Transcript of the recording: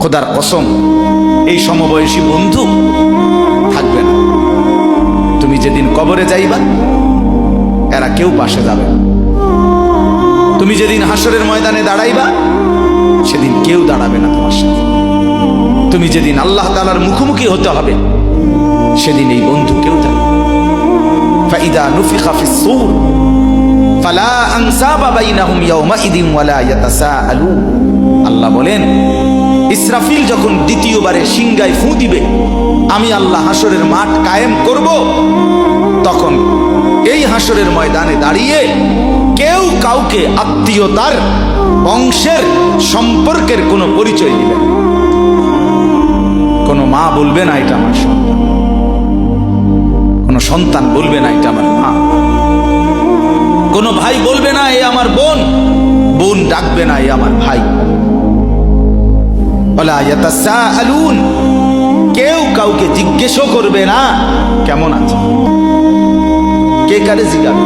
খোদার কসম, এই সমবয়সী বন্ধু থাকবে না। তুমি যেদিন কবরে যাইবা, এরা কেউ পাশে যাবে না। তুমি যেদিন হাসরের ময়দানে দাঁড়াইবা, সেদিন কেউ দাঁড়াবে না তোমার সাথে। তুমি যেদিন আল্লাহ তাআলার মুখোমুখি হতে হবে, সেদিন এই বন্ধু কেউ থাকবে। ফাইদা নুফিখা ফিস সূর ফালা আনসাবা বাইনাহুম ইয়াওমাইদিন ওয়ালা ইয়াতাসাআলুন। আল্লাহ বলেন, ইসরাফিল যখন দ্বিতীয়বারে সিংগায় ফু দিবে, আমি আল্লাহ হাসরের মাঠ কায়েম করব, তখন এই হাসরের ময়দানে দাঁড়িয়ে কেউ কাউকে আত্মীয়তার, বংশের, সম্পর্কের কোনো পরিচয় দিবে না। কোনো মা বলবে না এটা আমার সন্তান, কোনো সন্তান বলবে না এটা আমার মা, কোনো ভাই বলবে না এ আমার বোন, বোন ডাকবে না এ আমার ভাই। ওয়ালা ইয়াতাসাআলুন, কেউ কাউকে জিজ্ঞেসও করবে না কেমন আছে, কে কারে জিজ্ঞাসা।